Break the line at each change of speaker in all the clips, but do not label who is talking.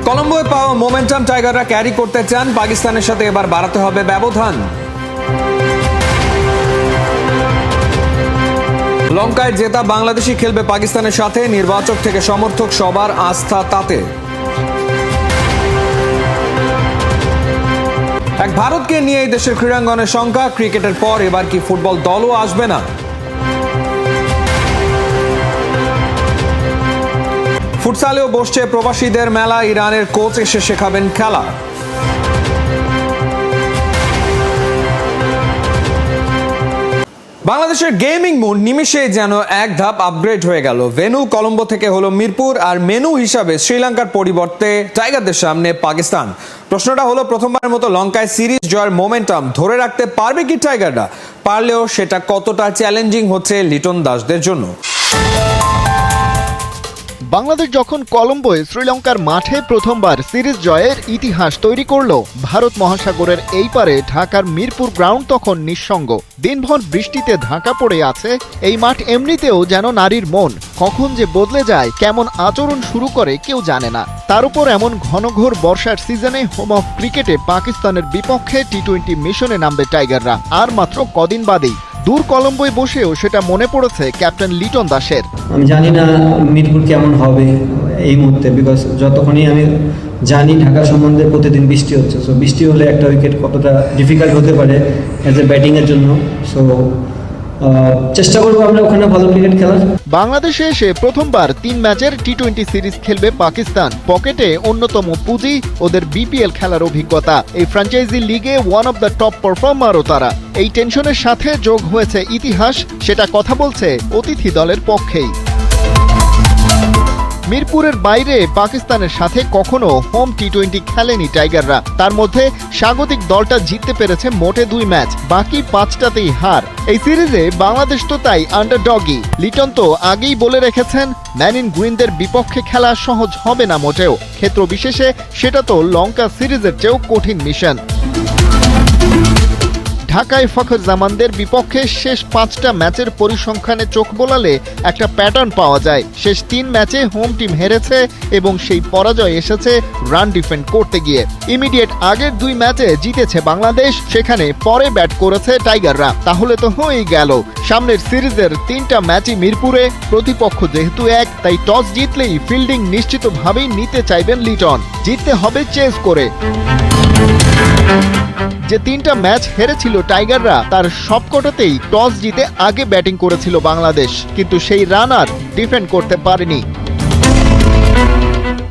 কলম্বোয় পাওয়া momentum টাইগাররা carry করতে চান, পাকিস্তানের সাথে এবার বাড়াতে হবে ব্যবধান। লঙ্কায় জেতা বাংলাদেশই খেলবে পাকিস্তানের সাথে, নির্বাচক থেকে সমর্থক সবার আস্থা তাতে। এক ভারতকে নিয়ে এই দেশের ক্রীড়াঙ্গনের শঙ্কা, ক্রিকেটের পর এবার কি ফুটবল দলও আসবে না? ফুটসালেও বসছে প্রবাসীদের মেলা, ইরানের কোচ এসে শেখাবেন খেলা। বাংলাদেশের গেমিং মুড নিমিশে যেন এক ধাপ আপগ্রেড হয়ে গেল। ভেন্যু কলম্বো থেকে হলো মিরপুর, আর মেনু হিসাবে শ্রীলঙ্কার পরিবর্তে টাইগারদের সামনে পাকিস্তান। প্রশ্নটা হলো, প্রথমবারের মতো লঙ্কায় সিরিজ জয়ের মোমেন্টাম ধরে রাখতে পারবে কি টাইগাররা? পারলেও সেটা কতটা চ্যালেঞ্জিং হচ্ছে লিটন দাসদের জন্য।
বাংলাদেশ যখন কলম্বোয় শ্রীলঙ্কার মাঠে প্রথমবার সিরিজ জয়ের ইতিহাস তৈরি করল, ভারত মহাসাগরের এই পারে ঢাকার মিরপুর গ্রাউন্ড তখন নিঃসঙ্গ। দিনভর বৃষ্টিতে ঢাকা পড়ে আছে এই মাঠ। এমনিতেও যেন নারীর মন কখন যে বদলে যায়, কেমন আচরণ শুরু করে কেউ জানে না। তার উপর এমন ঘনঘোর বর্ষার সিজনে হোম অফ ক্রিকেটে পাকিস্তানের বিপক্ষে টি-20 মিশনে নামবে টাইগাররা আর মাত্র কদিন বাদেই। দূর কলম্বোয় বসেও সেটা মনে পড়েছে ক্যাপ্টেন লিটন দাসের।
আমি জানি না মিরপুর কেমন হবে এই মুহূর্তে, বিকজ যতক্ষণই আমি জানি ঢাকা সম্বন্ধে প্রতিদিন বৃষ্টি হচ্ছে। সো বৃষ্টি হলে একটা উইকেট কতটা ডিফিকাল্ট হতে পারে অ্যাজ এ ব্যাটিংয়ের জন্য। সো চেষ্টা করবো আমরা ওখানে ভালো ক্রিকেট খেলার।
বাংলাদেশে এসে প্রথমবার 3 ম্যাচের টি-20 সিরিজ খেলবে পাকিস্তান। পকেটে অন্যতম পুঁজি ওদের বিপিএল খেলার অভিজ্ঞতা। এই ফ্র্যাঞ্চাইজি লিগে ওয়ান অফ দ্য টপ পারফর্মারও তারা। এই টেনশনের সাথে যোগ হয়েছে ইতিহাস, সেটা কথা বলছে অতিথি দলের পক্ষেই। মিরপুরের বাইরে পাকিস্তানের সাথে কখনো হোম টি-20 খেলেনি টাইগাররা। তার মধ্যে স্বাগতিক দলটা জিততে পেরেছে মোটে 2 ম্যাচ, বাকি 5টাতেই হার। এই সিরিজে বাংলাদেশ তো তাই আন্ডারডগই। লিটন তো আগেই বলে রেখেছেন, ম্যান ইন গ্রিনদের বিপক্ষে খেলা সহজ হবে না মোটেও। ক্ষেত্র বিশেষে সেটা তো লঙ্কা সিরিজের চেয়েও কঠিন মিশন। ঢাকায় ফখর জামানদের বিপক্ষে শেষ 5টা ম্যাচের পরিসংখ্যানে চোখ বোলালে একটা প্যাটার্ন পাওয়া যায়। শেষ 3 ম্যাচে হোম টিম হেরেছে এবং সেই পরাজয় এসেছে রান ডিফেন্ড করতে গিয়ে। ইমিডিয়েট আগের 2 ম্যাচে জিতেছে বাংলাদেশ, সেখানে পরে ব্যাট করেছে টাইগাররা। তাহলে তো হয়েই গেল। সামনের সিরিজের 3টা ম্যাচই মিরপুরে, প্রতিপক্ষ যেহেতু এক, তাই টস জিতলেই ফিল্ডিং নিশ্চিতভাবেই নিতে চাইবেন লিটন। জিততে হবে চেজ করে। যে 3টা ম্যাচ হেরেছিল টাইগাররা, তার সবকটাতেই টস জিতে আগে ব্যাটিং করেছিল বাংলাদেশ, কিন্তু সেই রানার ডিফেন্ড করতে পারেনি।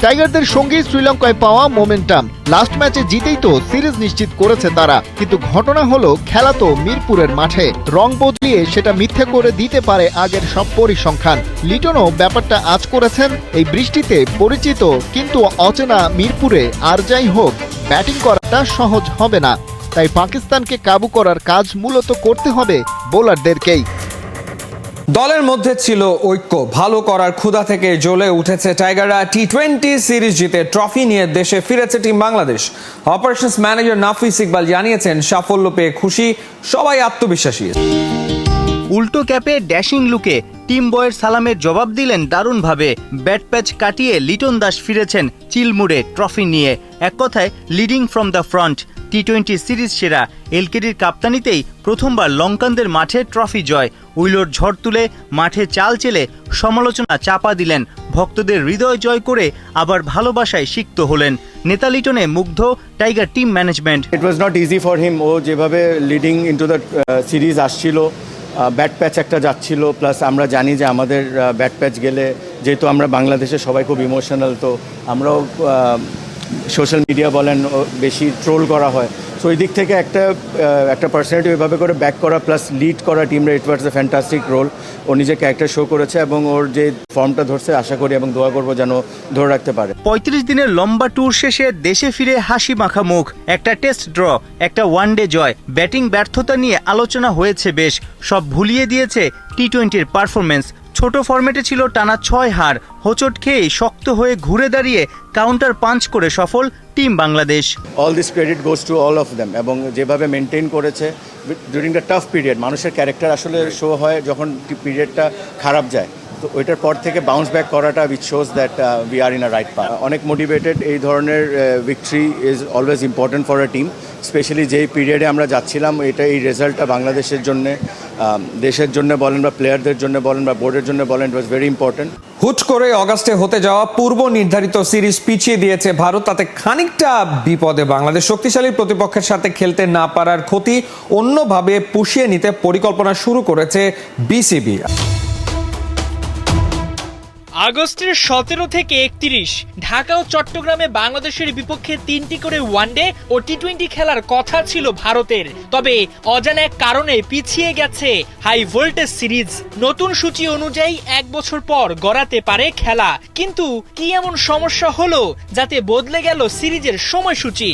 টাইগারদের সঙ্গে শ্রীলঙ্কায় পাওয়া মোমেন্টাম লাস্ট ম্যাচে জিতেই তো সিরিজ নিশ্চিত করেছে তারা। কিন্তু ঘটনা হলো, খেলা তো মিরপুরের মাঠে, রং বদলিয়ে সেটা মিথ্যে করে দিতে পারে আগের সব পরিসংখ্যান। লিটনও ব্যাপারটা আজ করেছেন। এই বৃষ্টিতে পরিচিত কিন্তু অচেনা মিরপুরে আর যাই হোক, ব্যাটিং করাটা সহজ হবে না। তাই পাকিস্তানকে কাবু করার কাজ মূলত করতে হবে বোলারদেরকেই।
দলের মধ্যে ছিল ঐক্য, ভালো করার ক্ষুধা থেকে জ্বলে উঠেছে টাইগাররা। টি-20 সিরিজ জিতে ট্রফি নিয়ে দেশে ফিরেছে টিম বাংলাদেশ। অপারেশনস ম্যানেজার নাফিস ইকবাল জানিয়েছেন, সাফল্য পেয়ে খুশি সবাই, আত্মবিশ্বাসী।
উল্টো ক্যাপে ড্যাশিং লুকে টিম বয়ের সালামের জবাব দিলেন দারুণভাবে। ব্যাট প্যাচ কাটিয়ে লিটন দাস ফিরেছেন চিলমুড়ে ট্রফি নিয়ে। এক কথায় লিডিং ফ্রম দ্য ফ্রন্ট। টি-20 সিরিজ সেরা এলকেডির কাপ্তানিতেই প্রথমবার লঙ্কানদের মাঠে ট্রফি জয়। উইলোর ঝড় তুলে মাঠে চাল চেলে সমালোচনা চাপা দিলেন। ভক্তদের হৃদয় জয় করে আবার ভালোবাসায় সিক্ত হলেন। নেতা লিটনে মুগ্ধ tiger team management.
It was not easy for him. ও যেভাবে লিডিং ইনটু দ্য সিরিজ আসছিল, ব্যাট প্যাচ একটা যাচ্ছিল, প্লাস আমরা জানি যে আমাদের ব্যাট প্যাচ গেলে, যেহেতু আমরা বাংলাদেশে সবাই খুব ইমোশনাল, তো আমরাও সোশ্যাল মিডিয়া বলেন বেশি ট্রোল করা হয়। সো এই দিক থেকে একটা পার্সোনালিটি এভাবে করে ব্যাক করা প্লাস লিড করা টিমরা, ইট ওয়াজ এ ফ্যান্টাস্টিক রোল। ও নিজে ক্যারেক্টার শো করেছে এবং ওর যে ফর্মটা ধরছে, আশা করি এবং দোয়া করবো যেন ধরে রাখতে পারে।
35 দিনের লম্বা ট্যুর শেষে দেশে ফিরে হাসি মাখা মুখ। একটা টেস্ট ড্র, একটা ওয়ানডে জয়। ব্যাটিং ব্যর্থতা নিয়ে আলোচনা হয়েছে বেশ, সব ভুলিয়ে দিয়েছে টি-20 পারফরমেন্স। ছোট ফরম্যাটে ছিল টানা 6 হার। হোঁচট খেয়ে শক্ত হয়ে ঘুরে দাঁড়িয়ে কাউন্টার পাঞ্চ করে সফল team Bangladesh.
All this credit goes to all of them. এবং যেভাবে মেনটেন করেছে ডিউরিং দ্য টাফ পিরিয়ড। মানুষের ক্যারেক্টার আসলে শো হয় যখন পিরিয়ডটা খারাপ যায়। তো ওইটার পর থেকে বাউন্স ব্যাক করাটা which shows that we are in a right path. অনেক মোটিভেটেড। এই ধরনের victory is always important for a team, specially যেই পিরিয়ডে আমরা যাচ্ছিলাম। এই রেজাল্টটা বাংলাদেশের জন্য, দেশের জন্য বলেন বা প্লেয়ারদের জন্য বলেন বা বোর্ডের জন্য বলেন, ইট ওয়াজ ভেরি ইম্পর্টেন্ট।
হুট করে অগাস্টে হতে যাওয়া পূর্ব নির্ধারিত সিরিজ পিছিয়ে দিয়েছে ভারত, তাতে খানিকটা বিপদে বাংলাদেশ। শক্তিশালী প্রতিপক্ষের সাথে খেলতে না পারার ক্ষতি অন্যভাবে পুষিয়ে নিতে পরিকল্পনা শুরু করেছে বিসিবি।
আগস্টের 17 থেকে 31 ঢাকা ও চট্টগ্রামে বাংলাদেশের বিপক্ষে 3টি করে ওয়ানডে ও টি-20 খেলার কথা ছিল ভারতের, তবে অজানা এক কারণে পিছিয়ে গেছে হাই ভোল্টেজ সিরিজ। নতুন সূচি অনুযায়ী 1 বছর পর গড়াতে পারে খেলা, কিন্তু কি এমন সমস্যা হলো যাতে বদলে গেল সিরিজের সময়সূচি?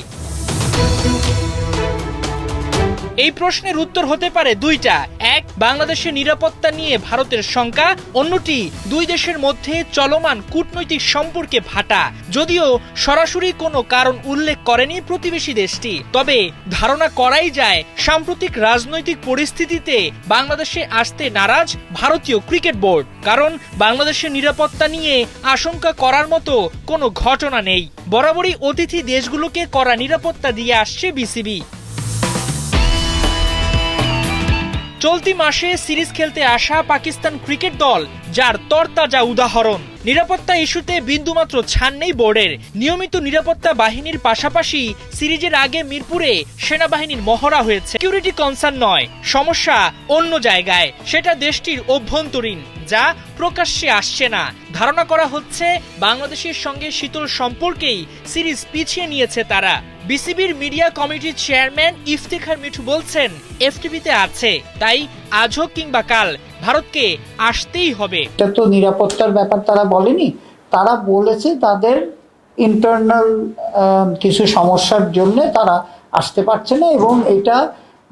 এই প্রশ্নের উত্তর হতে পারে দুইটা। এক, বাংলাদেশের নিরাপত্তা নিয়ে ভারতের শঙ্কা, অন্যটি দুই দেশের মধ্যে চলমান কূটনৈতিক সম্পর্কে ভাটা। যদিও সরাসরি কোনো কারণ উল্লেখ করেনি প্রতিবেশী দেশটি, তবে ধারণা করাই যায় সাম্প্রতিক রাজনৈতিক পরিস্থিতিতে বাংলাদেশে আসতে নারাজ ভারতীয় ক্রিকেট বোর্ড। কারণ বাংলাদেশের নিরাপত্তা নিয়ে আশঙ্কা করার মতো কোনো ঘটনা নেই। বরাবরই অতিথি দেশগুলোকে কড়া নিরাপত্তা দিয়ে আসছে বিসিবি। চলতি মাসে সিরিজ খেলতে আসা পাকিস্তান ক্রিকেট দল যার তরতাজা উদাহরণ। নিরাপত্তা ইস্যুতে বিন্দুমাত্র ছাড় নেই বোর্ডের। নিয়মিত নিরাপত্তা বাহিনীর পাশাপাশি সিরিজের আগে মিরপুরে সেনাবাহিনীর মহড়া হয়েছে। সিকিউরিটি কনসার্ন নয়, সমস্যা অন্য জায়গায়, সেটা দেশটির অভ্যন্তরীণ, যা প্রকাশ্যে আসছে না। ধারণা করা হচ্ছে বাংলাদেশের সঙ্গে শীতল সম্পর্কেই সিরিজ পিছিয়ে নিয়েছে তারা। বিসিবির মিডিয়া কমিটির চেয়ারম্যান ইফতেখার মিঠু বলছেন, এফটিপিতে আছে, তাই আজ হোক কিংবা কাল ভারতকে আসতেই হবে।
এটা তো নিরাপত্তার ব্যাপার তারা বলেনি, তারা বলেছে তাদের ইন্টারনাল কিছু সমস্যার জন্য তারা আসতে পারছে না। এবং এটা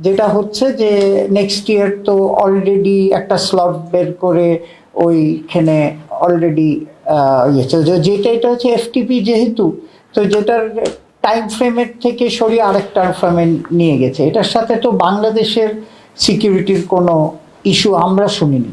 যেটা হচ্ছে যে নেক্সট ইয়ার তো অলরেডি একটা স্লট বের করে ওইখানে অলরেডি যেটা এটা হচ্ছে এফটিপি যেহেতু, তো যেটার টাইম ফ্রেমের থেকে সরিয়ে আরেকটা ফ্রেমে নিয়ে গেছে। এটার সাথে তো বাংলাদেশের সিকিউরিটির কোনো ইস্যু আমরা শুনিনি।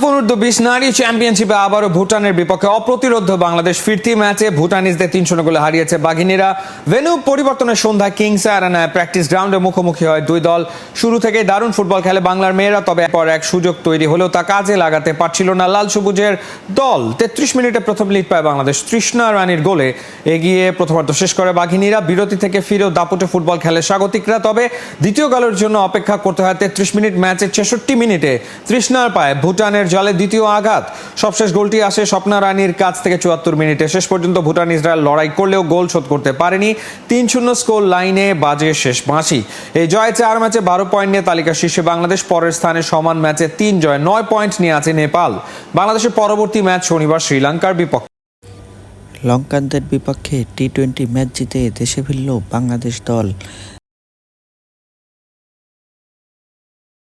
অনূর্ধ্ব-20 নারী চ্যাম্পিয়নশিপে আবারও ভুটানের বিপক্ষে অপ্রতিরোধ্য বাংলাদেশ। ফিরতি ম্যাচে ভুটানিজদের 3-0 গোলে হারিয়েছে বাঘিনীরা। ভেন্যু পরিবর্তনের সন্ধ্যায় কিংস আরানায় প্র্যাকটিস গ্রাউন্ডে মুখোমুখি হয় দুই দল। শুরু থেকে দারুণ ফুটবল খেলে বাংলার মেয়েরা, তবে পর এক সুযোগ তৈরি হলেও তা কাজে লাগাতে পারছিল না লাল সবুজের দল। 33 মিনিটে প্রথম লিড পায় বাংলাদেশ। তৃষ্ণা রানীর গোলে এগিয়ে প্রথমার্ধ শেষ করে বাঘিনীরা। বিরতি থেকে ফিরেও দাপুটে ফুটবল খেলে স্বাগতিকরা, তবে দ্বিতীয় গোলের জন্য অপেক্ষা করতে হয় 33 মিনিট। ম্যাচের 66 মিনিটে তৃষ্ণার পায় ভুটানের জলে দ্বিতীয় আঘাত। সবশেষ গোলটি আসে স্বপ্না রানীর কাছ থেকে 74 মিনিটে। শেষ পর্যন্ত ভুটান ইসরায়েল লড়াই করলেও গোল শোধ করতে পারেনি। 3-0 স্কোর লাইনে বাজে শেষ বাঁশি। এই জয়ে 4 ম্যাচে 12 পয়েন্ট নিয়ে তালিকা শীর্ষে বাংলাদেশ। পরের স্থানে সমান ম্যাচে 3 জয় 9 পয়েন্ট নিয়ে আছে নেপাল। বাংলাদেশের পরবর্তী ম্যাচ শনিবার শ্রীলঙ্কার বিপক্ষে।
লঙ্কানদের বিপক্ষে টি-20 ম্যাচ জিতে দেশে ফিরল বাংলাদেশ দল।